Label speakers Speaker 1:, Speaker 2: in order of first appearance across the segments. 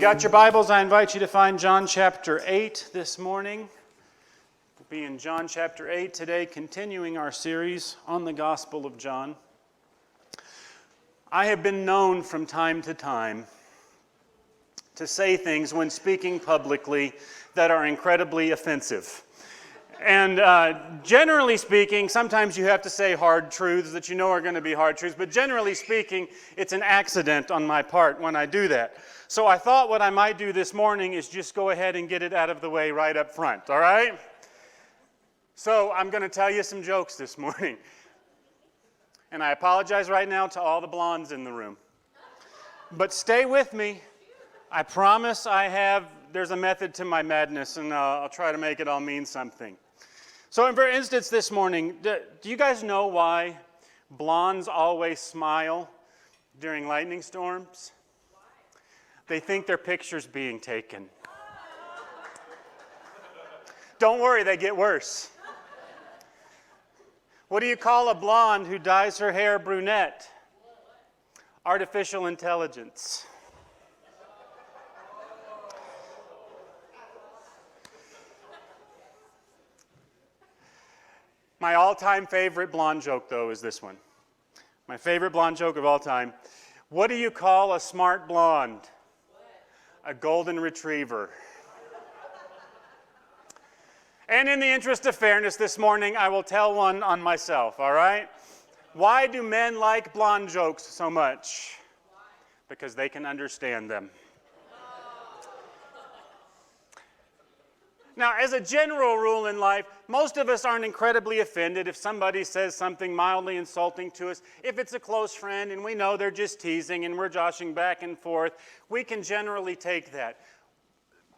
Speaker 1: got your Bibles, I invite you to find John chapter 8 this morning. We'll be in John chapter 8 today, continuing our series on the Gospel of John. I have been known from time to time to say things when speaking publicly that are incredibly offensive. And generally speaking, sometimes you have to say hard truths that you know are going to be hard truths, but generally speaking, it's an accident on my part when I do that. So I thought what I might do this morning is just go ahead and get it out of the way right up front, all right? So I'm going to tell you some jokes this morning. And I apologize right now to all the blondes in the room. But stay with me. I promise there's a method to my madness, and I'll try to make it all mean something. So for instance, this morning, do you guys know why blondes always smile during lightning storms? They think their picture's being taken. Don't worry, they get worse. What do you call a blonde who dyes her hair brunette? Artificial intelligence. My all-time favorite blonde joke, though, is this one. My favorite blonde joke of all time. What do you call a smart blonde? A golden retriever. And in the interest of fairness this morning, I will tell one on myself, all right? Why do men like blonde jokes so much? Because they can understand them. Now, as a general rule in life, most of us aren't incredibly offended if somebody says something mildly insulting to us. If it's a close friend and we know they're just teasing and we're joshing back and forth, we can generally take that.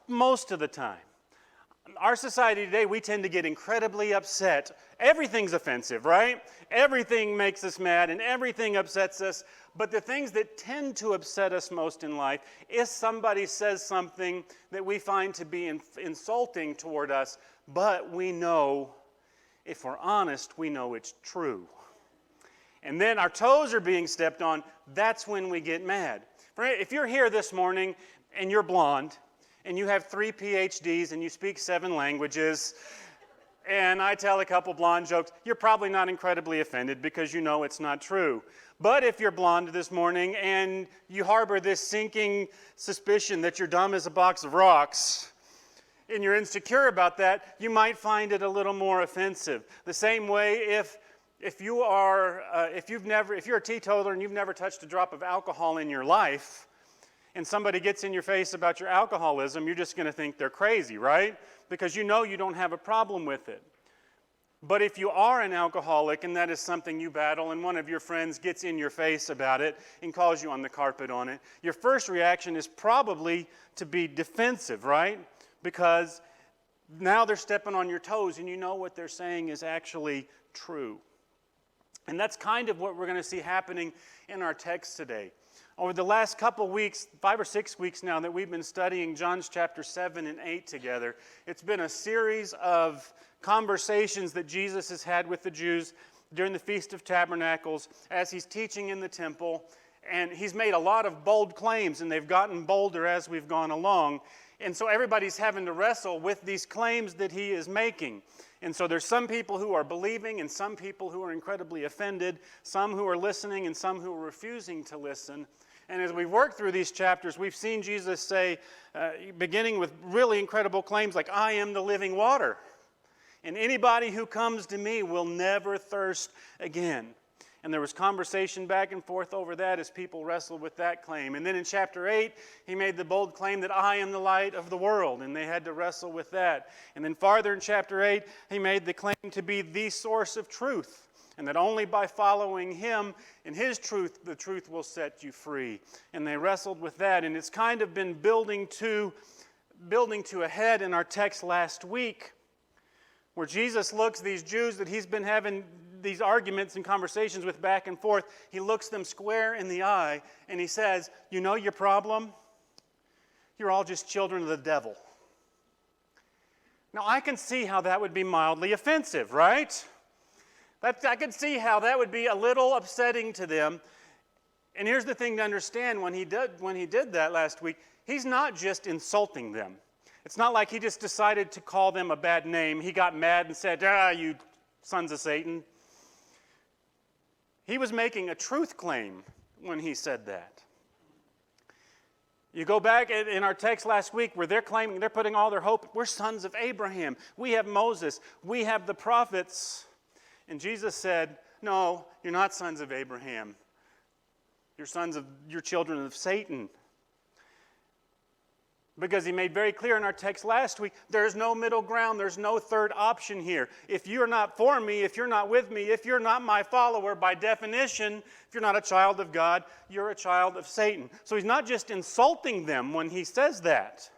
Speaker 1: Most of the time. Our society today, we tend to get incredibly upset. Everything's offensive, right? Everything makes us mad and everything upsets us. But the things that tend to upset us most in life is somebody says something that we find to be insulting toward us, but we know, if we're honest, we know it's true. And then our toes are being stepped on, that's when we get mad. If you're here this morning and you're blonde, and you have 3 PhDs and you speak 7 languages, and I tell a couple blonde jokes, you're probably not incredibly offended because you know it's not true. But if you're blonde this morning and you harbor this sinking suspicion that you're dumb as a box of rocks, and you're insecure about that, you might find it a little more offensive. The same way if you're a teetotaler and you've never touched a drop of alcohol in your life, and somebody gets in your face about your alcoholism, you're just going to think they're crazy, right? Because you know you don't have a problem with it. But if you are an alcoholic and that is something you battle and one of your friends gets in your face about it and calls you on the carpet on it, your first reaction is probably to be defensive, right? Because now they're stepping on your toes and you know what they're saying is actually true. And that's kind of what we're going to see happening in our text today. Over the last couple weeks, 5 or 6 weeks now, that we've been studying John's chapter 7 and 8 together, it's been a series of conversations that Jesus has had with the Jews during the Feast of Tabernacles as he's teaching in the temple. And he's made a lot of bold claims, and they've gotten bolder as we've gone along. And so everybody's having to wrestle with these claims that he is making. And so there's some people who are believing and some people who are incredibly offended, some who are listening and some who are refusing to listen. And as we work through these chapters, we've seen Jesus say, beginning with really incredible claims like, I am the living water. And anybody who comes to me will never thirst again. And there was conversation back and forth over that as people wrestled with that claim. And then in chapter 8, he made the bold claim that I am the light of the world, and they had to wrestle with that. And then farther in chapter 8, he made the claim to be the source of truth, and that only by following him and his truth, the truth will set you free. And they wrestled with that, and it's kind of been building to a head in our text last week, where Jesus looks these Jews that he's been having these arguments and conversations with back and forth, he looks them square in the eye and he says, you know your problem? You're all just children of the devil. Now I can see how that would be mildly offensive, right? I could see how that would be a little upsetting to them. And here's the thing to understand, when he did that last week, he's not just insulting them. It's not like he just decided to call them a bad name. He got mad and said, you sons of Satan. He was making a truth claim when he said that. You go back in our text last week where they're claiming, they're putting all their hope, we're sons of Abraham. We have Moses. We have the prophets. And Jesus said, no, you're not sons of Abraham. You're children of Satan. Because he made very clear in our text last week, there's no middle ground, there's no third option here. If you're not for me, if you're not with me, if you're not my follower, by definition, if you're not a child of God, you're a child of Satan. So he's not just insulting them when he says that.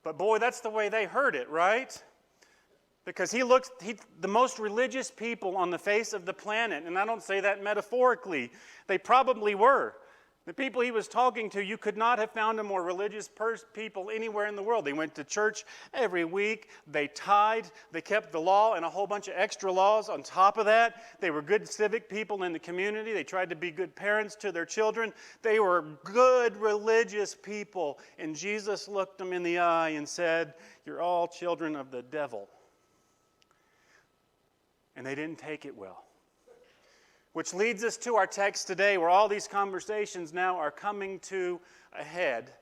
Speaker 1: But boy, that's the way they heard it, right? Because the most religious people on the face of the planet, and I don't say that metaphorically, they probably were. The people he was talking to, you could not have found a more religious people anywhere in the world. They went to church every week. They tithed. They kept the law and a whole bunch of extra laws on top of that. They were good civic people in the community. They tried to be good parents to their children. They were good religious people. And Jesus looked them in the eye and said, you're all children of the devil. And they didn't take it well. Which leads us to our text today, where all these conversations now are coming to a head.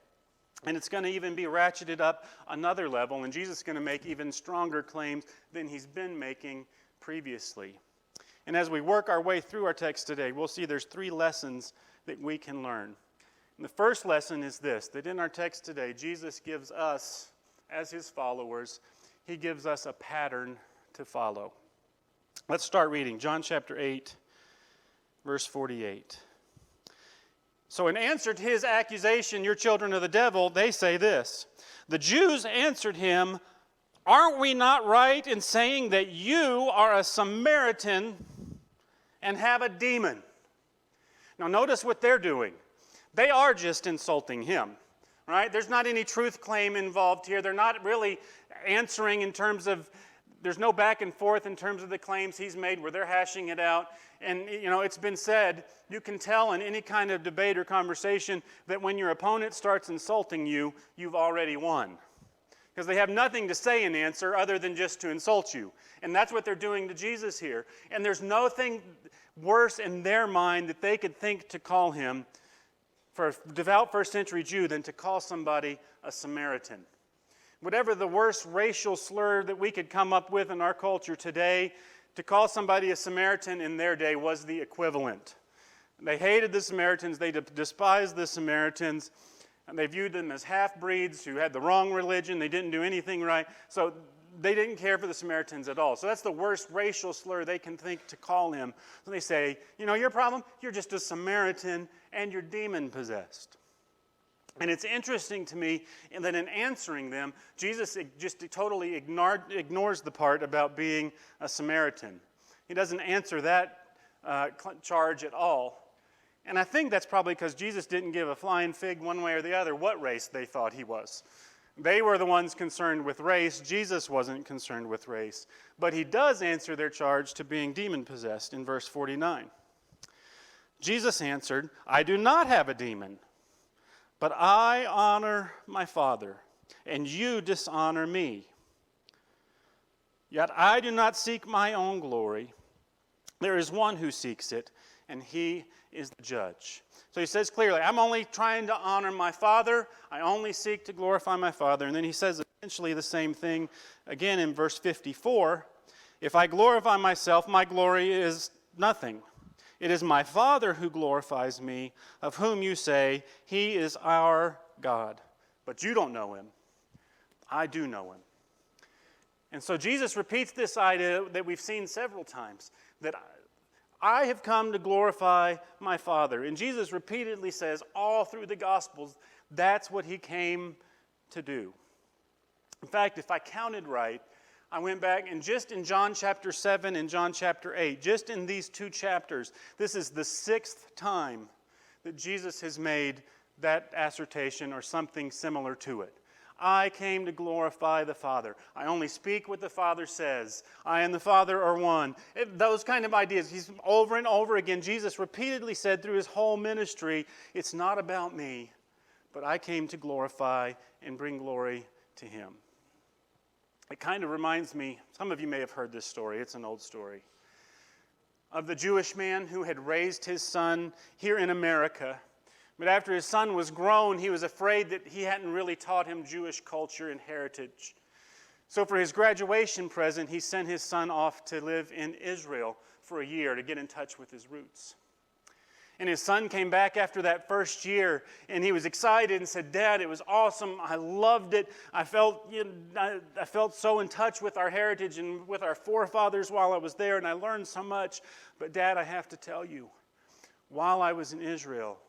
Speaker 1: And it's going to even be ratcheted up another level, and Jesus is going to make even stronger claims than he's been making previously. And as we work our way through our text today, we'll see there's 3 lessons that we can learn. And the first lesson is this, that in our text today, Jesus gives us, as his followers, he gives us a pattern to follow. Let's start reading. John chapter 8. Verse 48. So in answer to his accusation, you're children of the devil, they say this. The Jews answered him, aren't we not right in saying that you are a Samaritan and have a demon? Now notice what they're doing. They are just insulting him, right? There's not any truth claim involved here. They're not really answering in terms of, there's no back and forth in terms of the claims he's made where they're hashing it out. And, it's been said, you can tell in any kind of debate or conversation that when your opponent starts insulting you, you've already won. Because they have nothing to say in answer other than just to insult you. And that's what they're doing to Jesus here. And there's nothing worse in their mind that they could think to call him, for a devout first century Jew, than to call somebody a Samaritan. Whatever the worst racial slur that we could come up with in our culture today, to call somebody a Samaritan in their day was the equivalent. They hated the Samaritans, they despised the Samaritans, and they viewed them as half-breeds who had the wrong religion, they didn't do anything right, so they didn't care for the Samaritans at all. So that's the worst racial slur they can think to call him. So they say, your problem? You're just a Samaritan and you're demon-possessed. And it's interesting to me that in answering them, Jesus just totally ignores the part about being a Samaritan. He doesn't answer that charge at all. And I think that's probably because Jesus didn't give a flying fig one way or the other what race they thought he was. They were the ones concerned with race. Jesus wasn't concerned with race. But he does answer their charge to being demon-possessed in verse 49. Jesus answered, I do not have a demon, but I honor my Father, and you dishonor me. Yet I do not seek my own glory. There is one who seeks it, and he is the judge. So he says clearly, I'm only trying to honor my Father. I only seek to glorify my Father. And then he says essentially the same thing again in verse 54. If I glorify myself, my glory is nothing. It is my Father who glorifies me, of whom you say, he is our God. But you don't know him. I do know him. And so Jesus repeats this idea that we've seen several times, that I have come to glorify my Father. And Jesus repeatedly says all through the Gospels, that's what he came to do. In fact, if I counted right, I went back and just in John chapter 7 and John chapter 8, just in these 2 chapters, this is the 6th time that Jesus has made that assertion or something similar to it. I came to glorify the Father. I only speak what the Father says. I and the Father are one. Those kind of ideas. He's over and over again. Jesus repeatedly said through his whole ministry, it's not about me. but I came to glorify and bring glory to him. It kind of reminds me, some of you may have heard this story, it's an old story, of the Jewish man who had raised his son here in America. But after his son was grown, he was afraid that he hadn't really taught him Jewish culture and heritage. So for his graduation present, he sent his son off to live in Israel for a year to get in touch with his roots. And his son came back after that first year, and he was excited and said, "Dad, it was awesome. I loved it. I felt so in touch with our heritage and with our forefathers while I was there, and I learned so much. But Dad, I have to tell you, while I was in Israel,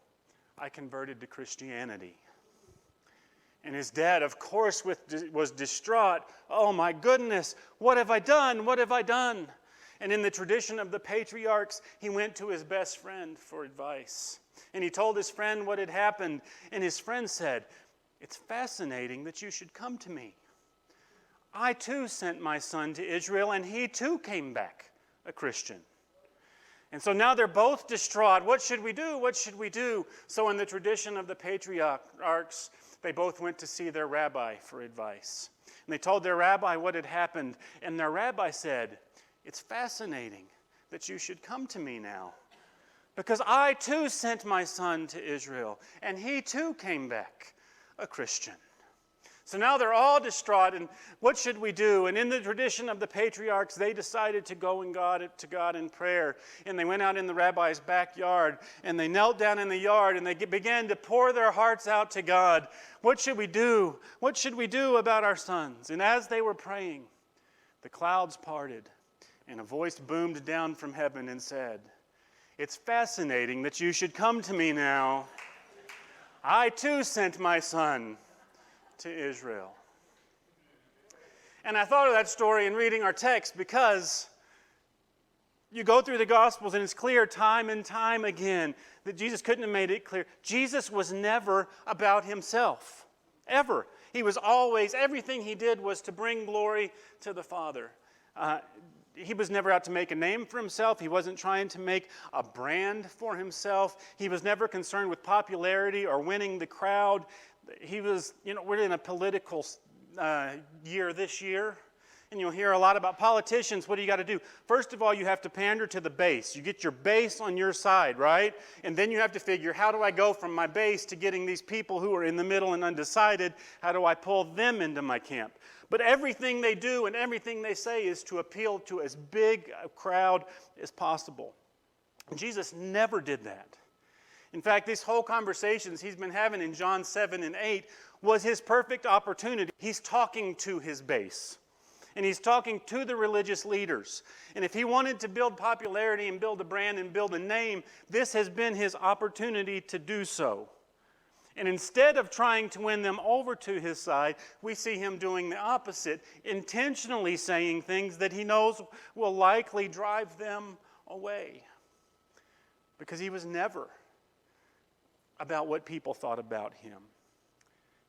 Speaker 1: I converted to Christianity." And his dad, of course, was distraught. "Oh my goodness, what have I done? What have I done?" And in the tradition of the patriarchs, he went to his best friend for advice. And he told his friend what had happened. And his friend said, "It's fascinating that you should come to me. I too sent my son to Israel, and he too came back a Christian." And so now they're both distraught. What should we do? What should we do? So in the tradition of the patriarchs, they both went to see their rabbi for advice. And they told their rabbi what had happened. And their rabbi said, "It's fascinating that you should come to me now, because I too sent my son to Israel, and he too came back a Christian." So now they're all distraught, and what should we do? And in the tradition of the patriarchs, they decided to go to God in prayer. And they went out in the rabbi's backyard, and they knelt down in the yard, and they began to pour their hearts out to God. What should we do? What should we do about our sons? And as they were praying, the clouds parted, and a voice boomed down from heaven and said, "It's fascinating that you should come to me now. I too sent my son to Israel." And I thought of that story in reading our text because you go through the Gospels and it's clear time and time again that Jesus couldn't have made it clear. Jesus was never about himself, ever. He was always, everything he did was to bring glory to the Father. He was never out to make a name for himself. He wasn't trying to make a brand for himself. He was never concerned with popularity or winning the crowd. He was, we're in a political year this year, and you'll hear a lot about politicians. What do you got to do? First of all, you have to pander to the base. You get your base on your side, right? And then you have to figure, how do I go from my base to getting these people who are in the middle and undecided? How do I pull them into my camp? But everything they do and everything they say is to appeal to as big a crowd as possible. And Jesus never did that. In fact, these whole conversations he's been having in John 7 and 8 was his perfect opportunity. He's talking to his base. And he's talking to the religious leaders. And if he wanted to build popularity and build a brand and build a name, this has been his opportunity to do so. And instead of trying to win them over to his side, we see him doing the opposite, intentionally saying things that he knows will likely drive them away. Because he was never about what people thought about him.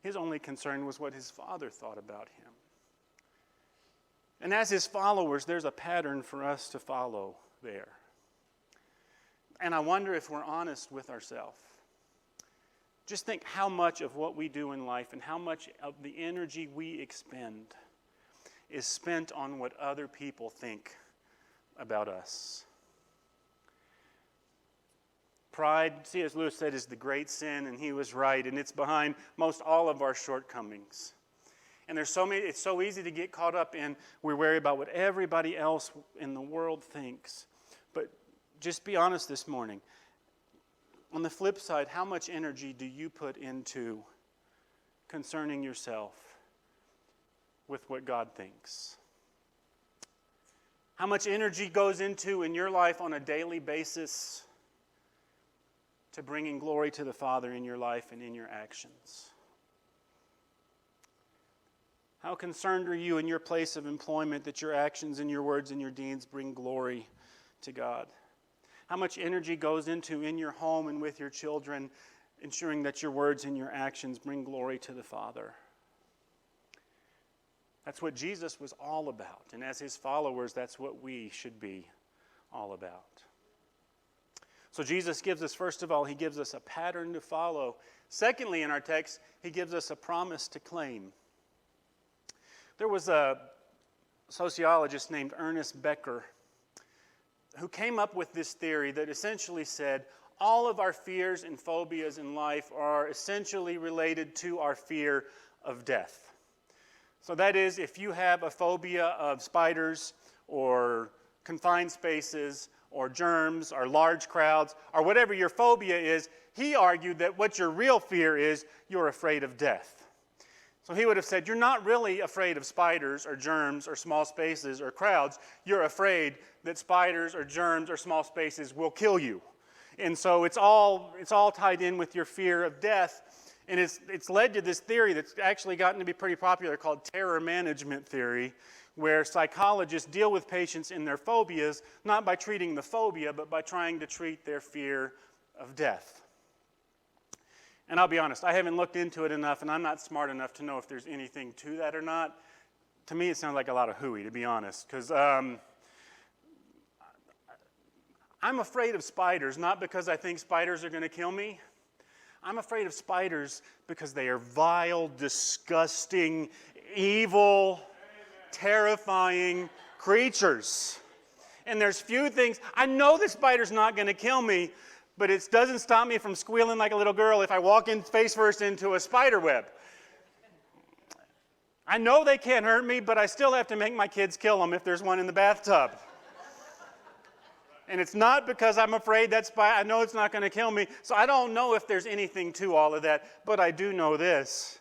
Speaker 1: His only concern was what his Father thought about him. And as his followers, there's a pattern for us to follow there. And I wonder if we're honest with ourselves. Just think how much of what we do in life and how much of the energy we expend is spent on what other people think about us. Pride, C.S. Lewis said, is the great sin, and he was right, and it's behind most all of our shortcomings. And there's so many, it's so easy to get caught up in, we're worried about what everybody else in the world thinks. But just be honest this morning. On the flip side, how much energy do you put into concerning yourself with what God thinks? How much energy goes into in your life on a daily basis to bringing glory to the Father in your life and in your actions? How concerned are you in your place of employment that your actions and your words and your deeds bring glory to God? How much energy goes into in your home and with your children, ensuring that your words and your actions bring glory to the Father? That's what Jesus was all about. And as his followers, that's what we should be all about. So Jesus gives us, first of all, he gives us a pattern to follow. Secondly, in our text, he gives us a promise to claim. There was a sociologist named Ernest Becker who came up with this theory that essentially said all of our fears and phobias in life are essentially related to our fear of death. So that is, if you have a phobia of spiders or confined spaces or germs or large crowds or whatever your phobia is, he argued that what your real fear is, you're afraid of death. So he would have said, you're not really afraid of spiders or germs or small spaces or crowds. You're afraid that spiders or germs or small spaces will kill you. And so it's all tied in with your fear of death. And it's led to this theory that's actually gotten to be pretty popular called terror management theory, where psychologists deal with patients in their phobias, not by treating the phobia, but by trying to treat their fear of death. And I'll be honest, I haven't looked into it enough, and I'm not smart enough to know if there's anything to that or not. To me, it sounds like a lot of hooey, to be honest, because I'm afraid of spiders, not because I think spiders are going to kill me. I'm afraid of spiders because they are vile, disgusting, evil, terrifying creatures. And there's few things, I know the spider's not going to kill me, but it doesn't stop me from squealing like a little girl if I walk in face first into a spider web. I know they can't hurt me, but I still have to make my kids kill them if there's one in the bathtub. And it's not because I'm afraid that spider, I know it's not going to kill me, so I don't know if there's anything to all of that, but I do know this.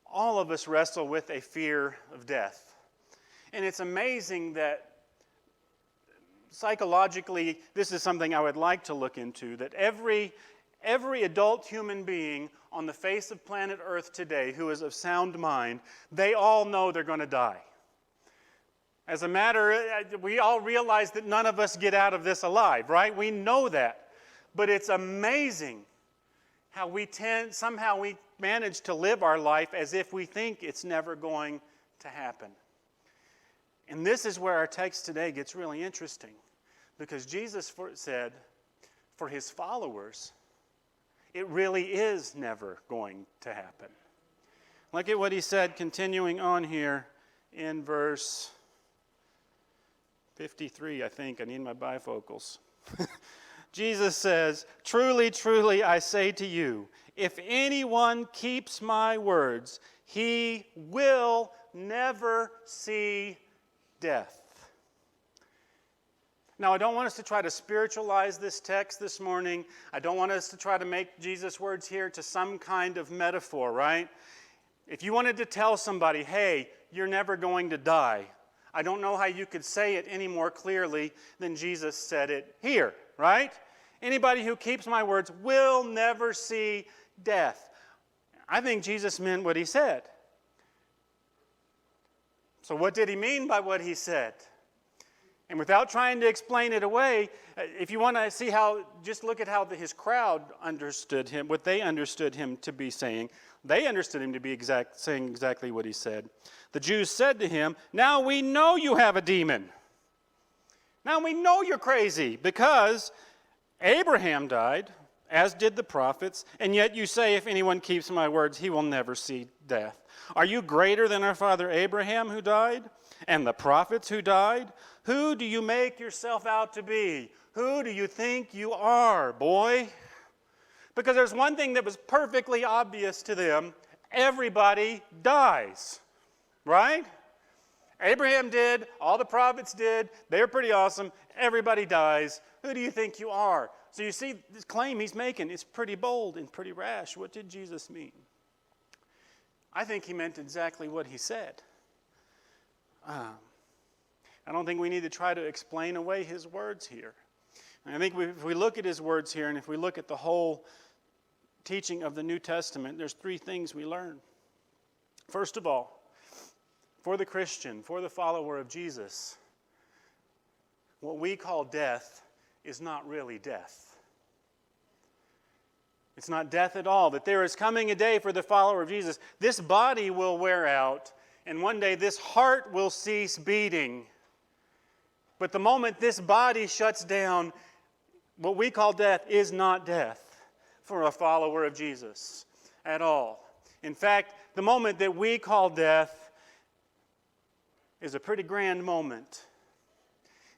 Speaker 1: All of us wrestle with a fear of death. And it's amazing that psychologically, this is something I would like to look into, that every adult human being on the face of planet Earth today who is of sound mind, they all know they're going to die. As a matter, we all realize that none of us get out of this alive, right? We know that. But it's amazing how somehow we manage to live our life as if we think it's never going to happen. And this is where our text today gets really interesting. Because Jesus said, for his followers, it really is never going to happen. Look at what he said, continuing on here in verse 53, I think. I need my bifocals. Jesus says, truly, truly, I say to you, if anyone keeps my words, he will never see death. Now, I don't want us to try to spiritualize this text this morning. I don't want us to try to make Jesus' words here to some kind of metaphor, right? If you wanted to tell somebody, hey, you're never going to die, I don't know how you could say it any more clearly than Jesus said it here, right? Anybody who keeps my words will never see death. I think Jesus meant what he said. So what did he mean by what he said? And without trying to explain it away, if you want to see how, just look at how his crowd understood him, what they understood him to be saying. They understood him to be saying exactly what he said. The Jews said to him, now we know you have a demon. Now we know you're crazy because Abraham died, as did the prophets, and yet you say if anyone keeps my words, he will never see death. Are you greater than our father Abraham who died? And the prophets who died? Who do you make yourself out to be? Who do you think you are, boy? Because there's one thing that was perfectly obvious to them. Everybody dies, right? Abraham did, all the prophets did, they're pretty awesome, everybody dies. Who do you think you are? So you see, this claim he's making is pretty bold and pretty rash. What did Jesus mean? I think he meant exactly what he said. I don't think we need to try to explain away his words here. And I think if we look at his words here, and if we look at the whole teaching of the New Testament, there's three things we learn. First of all, for the Christian, for the follower of Jesus, what we call death is not really death. It's not death at all. That there is coming a day for the follower of Jesus. This body will wear out, and one day this heart will cease beating. But the moment this body shuts down, What we call death is not death for a follower of Jesus at all. In fact, the moment that we call death is a pretty grand moment.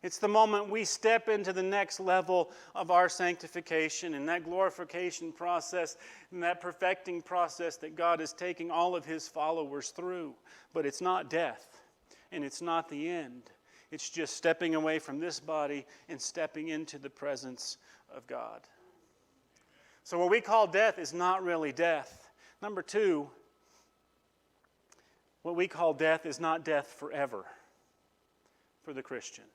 Speaker 1: It's the moment we step into the next level of our sanctification and that glorification process and that perfecting process that God is taking all of His followers through. But it's not death, and it's not the end. It's just stepping away from this body and stepping into the presence of God. So what we call death is not really death. Number two, what we call death is not death forever for the Christian.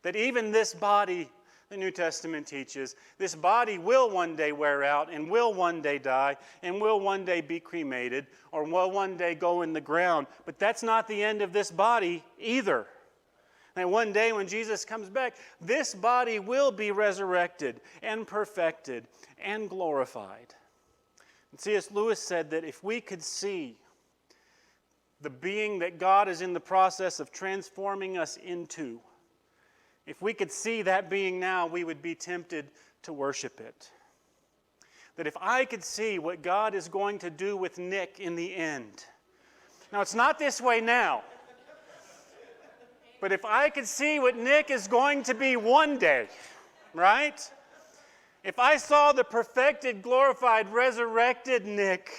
Speaker 1: That even this body, the New Testament teaches, this body will one day wear out and will one day die and will one day be cremated or will one day go in the ground. But that's not the end of this body either. And one day when Jesus comes back, this body will be resurrected and perfected and glorified. And C.S. Lewis said that if we could see the being that God is in the process of transforming us into, if we could see that being now, we would be tempted to worship it. That if I could see what God is going to do with Nick in the end. Now, it's not this way now. But if I could see what Nick is going to be one day, right? If I saw the perfected, glorified, resurrected Nick,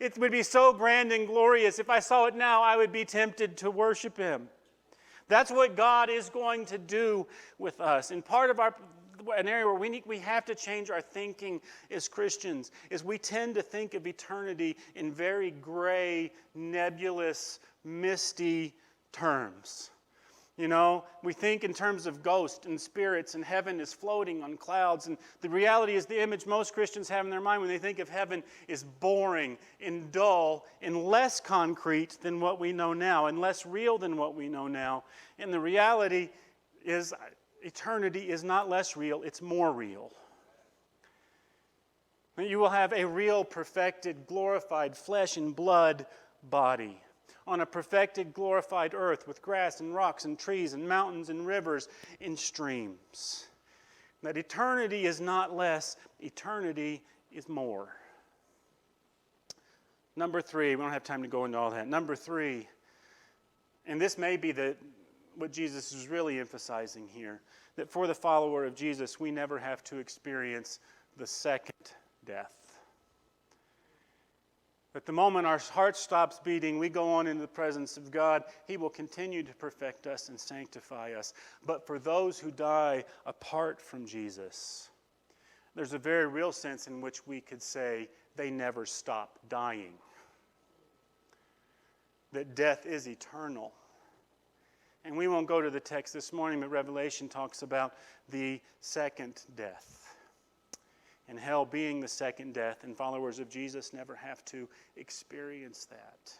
Speaker 1: it would be so grand and glorious. If I saw it now, I would be tempted to worship Him. That's what God is going to do with us. And part of an area where we have to change our thinking as Christians is we tend to think of eternity in very gray, nebulous, misty terms. You know, we think in terms of ghosts and spirits, and heaven is floating on clouds. And the reality is the image most Christians have in their mind when they think of heaven is boring and dull and less concrete than what we know now and less real than what we know now. And the reality is eternity is not less real, it's more real. And you will have a real, perfected, glorified flesh and blood body on a perfected, glorified earth with grass and rocks and trees and mountains and rivers and streams. That eternity is not less, eternity is more. Number three, we don't have time to go into all that. Number three, and this may be what Jesus is really emphasizing here, that for the follower of Jesus, we never have to experience the second death. But the moment our heart stops beating, we go on into the presence of God. He will continue to perfect us and sanctify us. But for those who die apart from Jesus, there's a very real sense in which we could say they never stop dying. That death is eternal. And we won't go to the text this morning, but Revelation talks about the second death. And hell being the second death, and followers of Jesus never have to experience that.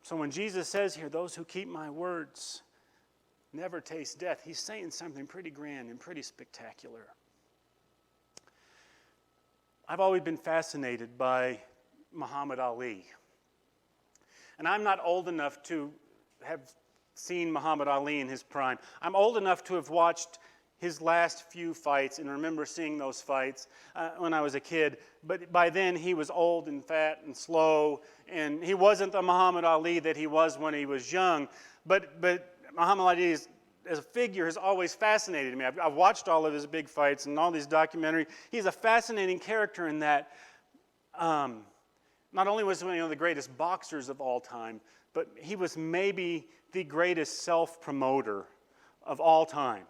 Speaker 1: So when Jesus says here, those who keep my words never taste death, he's saying something pretty grand and pretty spectacular. I've always been fascinated by Muhammad Ali. And I'm not old enough to have seen Muhammad Ali in his prime. I'm old enough to have watched his last few fights and remember seeing those fights when I was a kid. But by then he was old and fat and slow, and he wasn't the Muhammad Ali that he was when he was young. But Muhammad Ali as a figure has always fascinated me. I've watched all of his big fights and all these documentaries. He's a fascinating character in that not only was he one of the greatest boxers of all time, but he was maybe the greatest self-promoter of all time.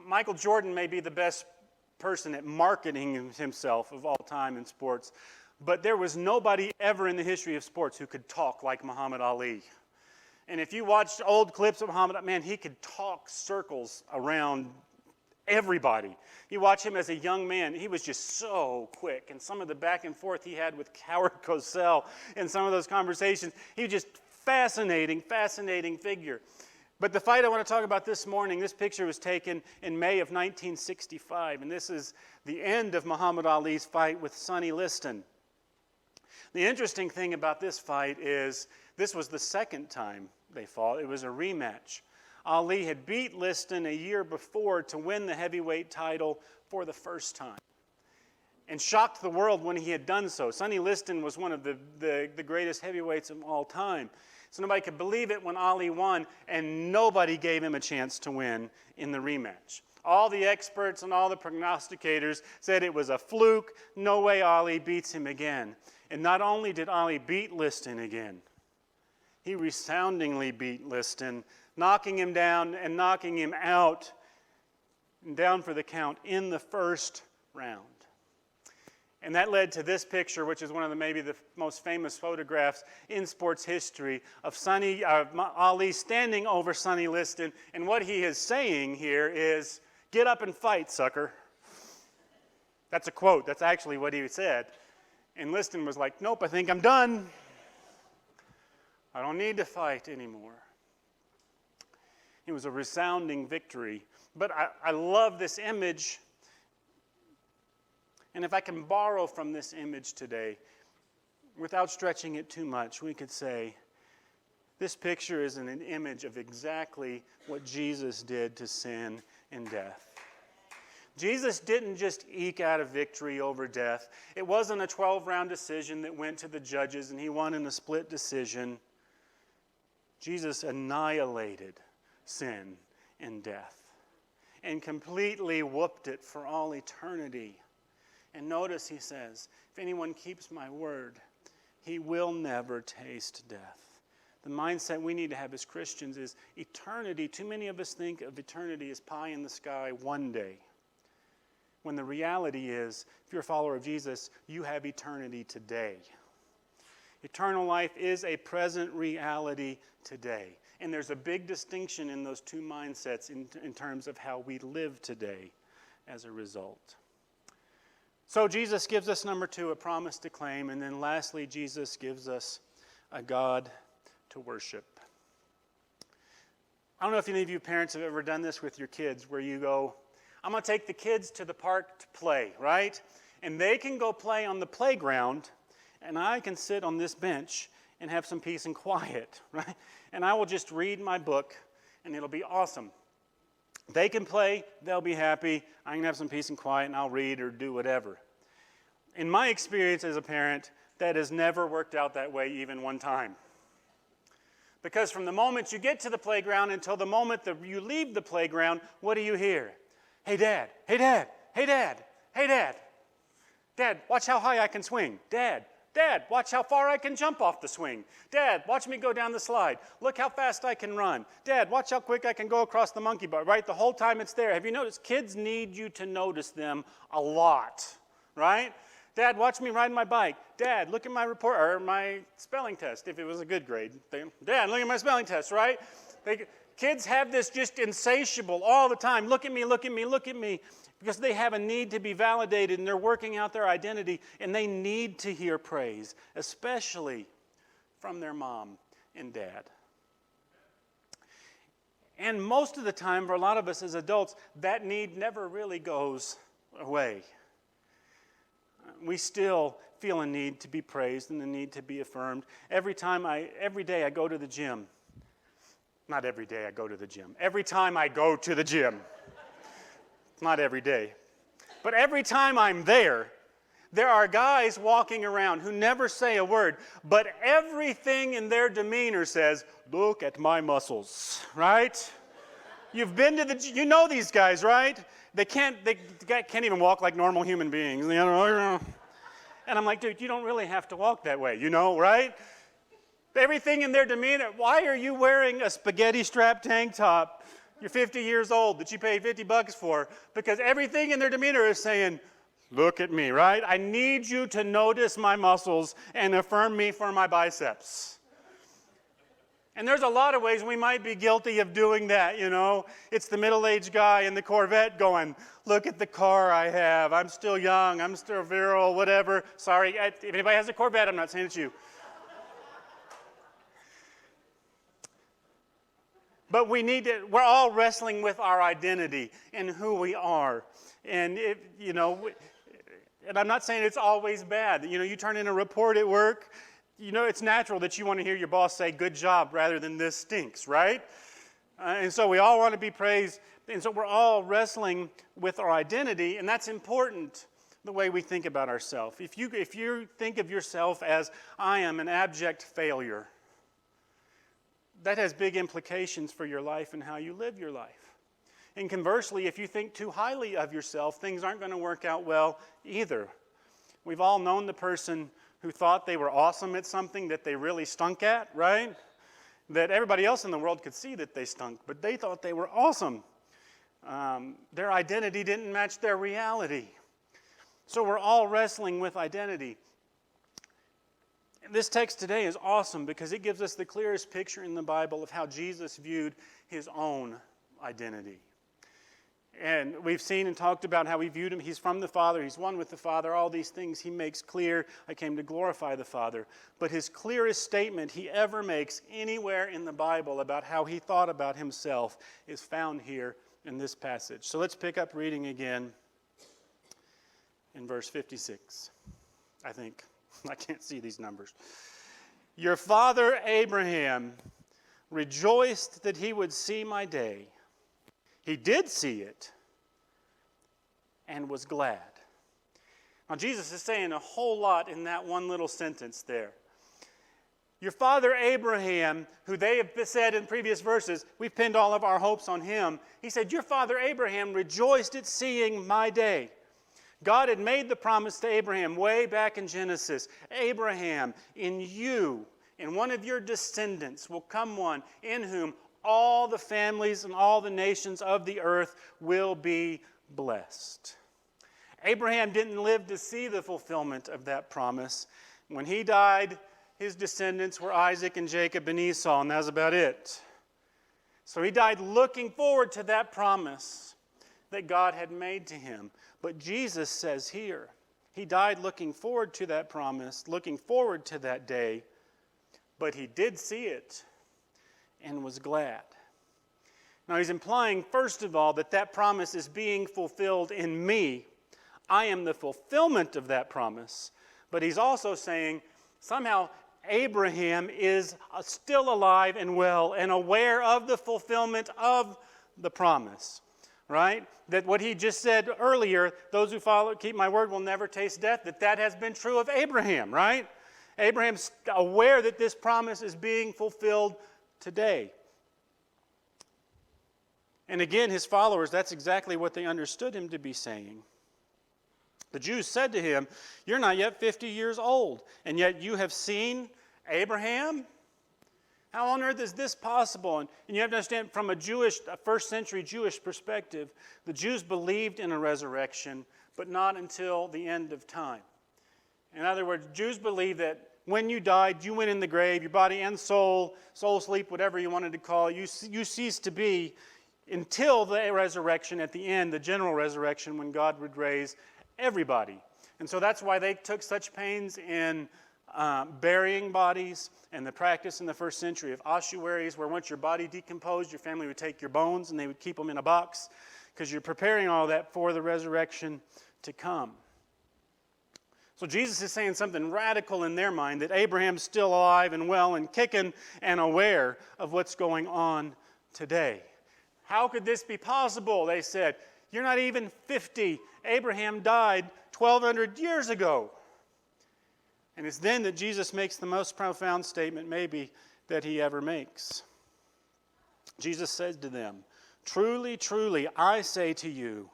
Speaker 1: Michael Jordan may be the best person at marketing himself of all time in sports, but there was nobody ever in the history of sports who could talk like Muhammad Ali. And if you watched old clips of Muhammad, man, he could talk circles around everybody. You watch him as a young man, he was just so quick. And some of the back and forth he had with Howard Cosell in some of those conversations, he was just fascinating figure. But the fight I want to talk about this morning, this picture was taken in May of 1965, and this is the end of Muhammad Ali's fight with Sonny Liston. The interesting thing about this fight is this was the second time they fought. It was a rematch Ali had beat Liston a year before to win the heavyweight title for the first time, and shocked the world when he had done so. Sonny Liston was one of the greatest heavyweights of all time. So nobody could believe it when Ali won, and nobody gave him a chance to win in the rematch. All the experts and all the prognosticators said it was a fluke. No way Ali beats him again. And not only did Ali beat Liston again, he resoundingly beat Liston, knocking him down and knocking him out and down for the count in the first round. And that led to this picture, which is one of maybe the most famous photographs in sports history of Ali standing over Sonny Liston. And what he is saying here is, "Get up and fight, sucker." That's a quote. That's actually what he said. And Liston was like, "Nope, I think I'm done. I don't need to fight anymore." It was a resounding victory. But I love this image. And if I can borrow from this image today, without stretching it too much, we could say, this picture is an image of exactly what Jesus did to sin and death. Jesus didn't just eke out a victory over death. It wasn't a 12-round decision that went to the judges and he won in a split decision. Jesus annihilated sin and death and completely whooped it for all eternity. And notice he says, if anyone keeps my word, he will never taste death. The mindset we need to have as Christians is eternity. Too many of us think of eternity as pie in the sky one day, when the reality is, if you're a follower of Jesus, you have eternity today. Eternal life is a present reality today. And there's a big distinction in those two mindsets in terms of how we live today as a result. So Jesus gives us, number two, a promise to claim. And then lastly, Jesus gives us a God to worship. I don't know if any of you parents have ever done this with your kids, where you go, I'm going to take the kids to the park to play, right? And they can go play on the playground, and I can sit on this bench and have some peace and quiet, right? And I will just read my book, and it'll be awesome. They can play, they'll be happy, I can have some peace and quiet, and I'll read or do whatever. In my experience as a parent, that has never worked out that way even one time. Because from the moment you get to the playground until the moment that you leave the playground, what do you hear? Hey, Dad, hey, Dad, hey, Dad, hey, Dad. Dad, watch how high I can swing. Dad, watch how far I can jump off the swing. Dad, watch me go down the slide. Look how fast I can run. Dad, watch how quick I can go across the monkey bar, right? The whole time it's there. Have you noticed? Kids need you to notice them a lot, right? Dad, watch me ride my bike. Dad, look at my report, or my spelling test, if it was a good grade. Dad, look at my spelling test, right? Kids have this just insatiable all the time. Look at me, look at me, look at me. Because they have a need to be validated, and they're working out their identity, and they need to hear praise, especially from their mom and dad. And most of the time, for a lot of us as adults, that need never really goes away. We still feel a need to be praised and the need to be affirmed. Every day I go to the gym. Not every day I go to the gym. Every time I go to the gym. Not every day. But every time I'm there are guys walking around who never say a word, but everything in their demeanor says, look at my muscles, right? You've been to you know these guys, right? They can't even walk like normal human beings. And I'm like, dude, you don't really have to walk that way, right? Everything in their demeanor. Why are you wearing a spaghetti strap tank top? You're 50 years old that you paid $50 for, because everything in their demeanor is saying, look at me, right? I need you to notice my muscles and affirm me for my biceps. And there's a lot of ways we might be guilty of doing that, It's the middle-aged guy in the Corvette going, look at the car I have. I'm still young. I'm still virile, whatever. Sorry, if anybody has a Corvette, I'm not saying it's you. But we're all wrestling with our identity and who we are. And, and I'm not saying it's always bad. You turn in a report at work, it's natural that you want to hear your boss say, good job, rather than this stinks, right? And so we all want to be praised. And so we're all wrestling with our identity, and that's important, the way we think about ourselves. If you think of yourself as, I am an abject failure, that has big implications for your life and how you live your life. And conversely, if you think too highly of yourself, things aren't going to work out well either. We've all known the person who thought they were awesome at something that they really stunk at, right? That everybody else in the world could see that they stunk, but they thought they were awesome. Their identity didn't match their reality. So we're all wrestling with identity. This text today is awesome because it gives us the clearest picture in the Bible of how Jesus viewed his own identity. And we've seen and talked about how he viewed him. He's from the Father. He's one with the Father. All these things he makes clear. I came to glorify the Father. But his clearest statement he ever makes anywhere in the Bible about how he thought about himself is found here in this passage. So let's pick up reading again in verse 56, I think. I can't see these numbers. Your father Abraham rejoiced that he would see my day. He did see it and was glad. Now, Jesus is saying a whole lot in that one little sentence there. Your father Abraham, who they have said in previous verses, we've pinned all of our hopes on him. He said, your father Abraham rejoiced at seeing my day. God had made the promise to Abraham way back in Genesis. Abraham, in you, in one of your descendants, will come one in whom all the families and all the nations of the earth will be blessed. Abraham didn't live to see the fulfillment of that promise. When he died, his descendants were Isaac and Jacob and Esau, and that was about it. So he died looking forward to that promise that God had made to him. But Jesus says here, he died looking forward to that promise, looking forward to that day, but he did see it and was glad. Now he's implying, first of all, that that promise is being fulfilled in me. I am the fulfillment of that promise. But he's also saying, somehow Abraham is still alive and well and aware of the fulfillment of the promise. Right? That what he just said earlier, those who keep my word will never taste death, that has been true of Abraham, right? Abraham's aware that this promise is being fulfilled today. And again, his followers, that's exactly what they understood him to be saying. The Jews said to him, you're not yet 50 years old, and yet you have seen Abraham? How on earth is this possible? And you have to understand, from a first century Jewish perspective, the Jews believed in a resurrection, but not until the end of time. In other words, Jews believed that when you died, you went in the grave, your body and soul sleep, whatever you wanted to call it, you ceased to be until the resurrection at the end, the general resurrection, when God would raise everybody. And so that's why they took such pains in burying bodies, and the practice in the first century of ossuaries, where once your body decomposed, your family would take your bones and they would keep them in a box, because you're preparing all that for the resurrection to come. So Jesus is saying something radical in their mind, that Abraham's still alive and well and kicking and aware of what's going on today. How could this be possible? They said, you're not even 50. Abraham died 1,200 years ago. And it's then that Jesus makes the most profound statement maybe that he ever makes. Jesus said to them, truly, truly, I say to you,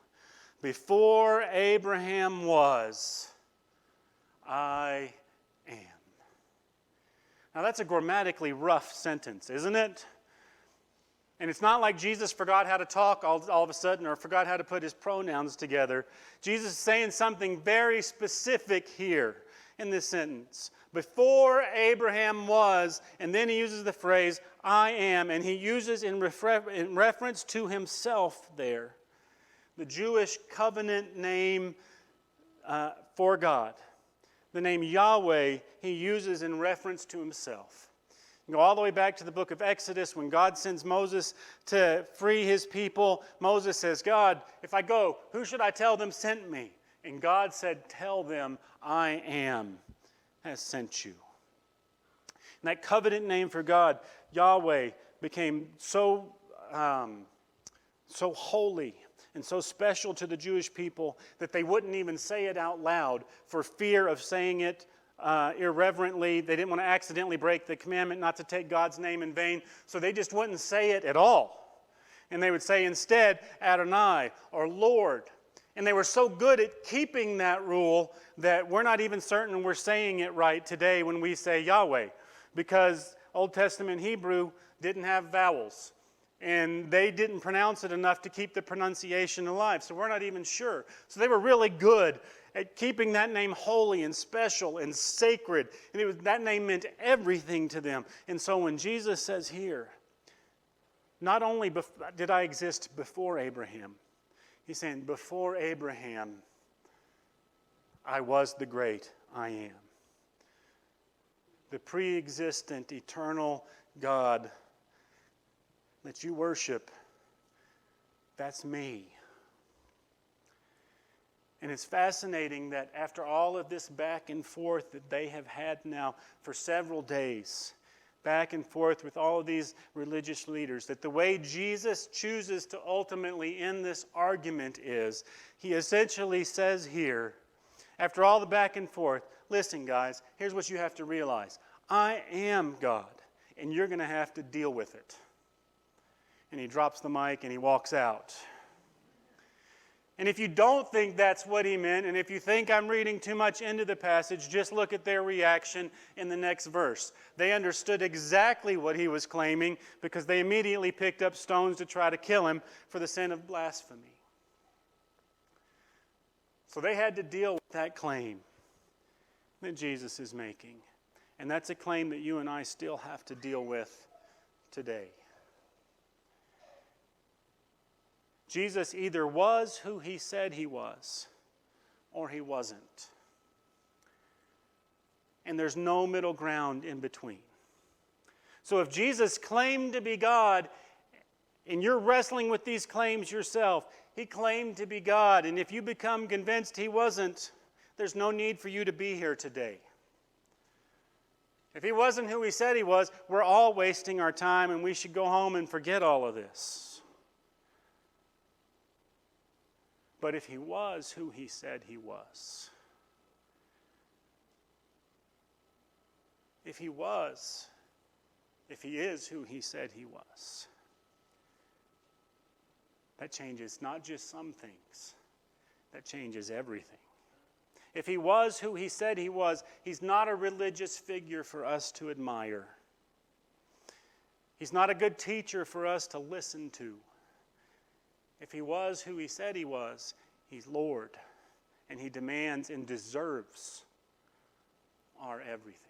Speaker 1: before Abraham was, I am. Now that's a grammatically rough sentence, isn't it? And it's not like Jesus forgot how to talk all of a sudden or forgot how to put his pronouns together. Jesus is saying something very specific here in this sentence. Before Abraham was, and then he uses the phrase, I am, and he uses in reference to himself there, the Jewish covenant name for God. The name Yahweh he uses in reference to himself. You go all the way back to the book of Exodus when God sends Moses to free his people. Moses says, God, if I go, who should I tell them sent me? And God said, tell them, I am, has sent you. And that covenant name for God, Yahweh, became so so holy and so special to the Jewish people that they wouldn't even say it out loud for fear of saying it irreverently. They didn't want to accidentally break the commandment not to take God's name in vain, so they just wouldn't say it at all. And they would say instead, Adonai, or Lord. And they were so good at keeping that rule that we're not even certain we're saying it right today when we say Yahweh, because Old Testament Hebrew didn't have vowels, and they didn't pronounce it enough to keep the pronunciation alive, so we're not even sure. So they were really good at keeping that name holy and special and sacred, and that name meant everything to them. And so when Jesus says here, not only did I exist before Abraham, he's saying, before Abraham, I was the great I am. The pre-existent, eternal God that you worship, that's me. And it's fascinating that after all of this back and forth that they have had now for several days, back and forth with all of these religious leaders, that the way Jesus chooses to ultimately end this argument is, he essentially says here, after all the back and forth, listen guys, here's what you have to realize. I am God, and you're going to have to deal with it. And he drops the mic and he walks out. And if you don't think that's what he meant, and if you think I'm reading too much into the passage, just look at their reaction in the next verse. They understood exactly what he was claiming because they immediately picked up stones to try to kill him for the sin of blasphemy. So they had to deal with that claim that Jesus is making. And that's a claim that you and I still have to deal with today. Jesus either was who he said he was, or he wasn't. And there's no middle ground in between. So if Jesus claimed to be God, and you're wrestling with these claims yourself, he claimed to be God, and if you become convinced he wasn't, there's no need for you to be here today. If he wasn't who he said he was, we're all wasting our time, and we should go home and forget all of this. But if he was who he said he was, if he is who he said he was, that changes not just some things, that changes everything. If he was who he said he was, he's not a religious figure for us to admire. He's not a good teacher for us to listen to. If he was who he said he was, he's Lord, and he demands and deserves our everything.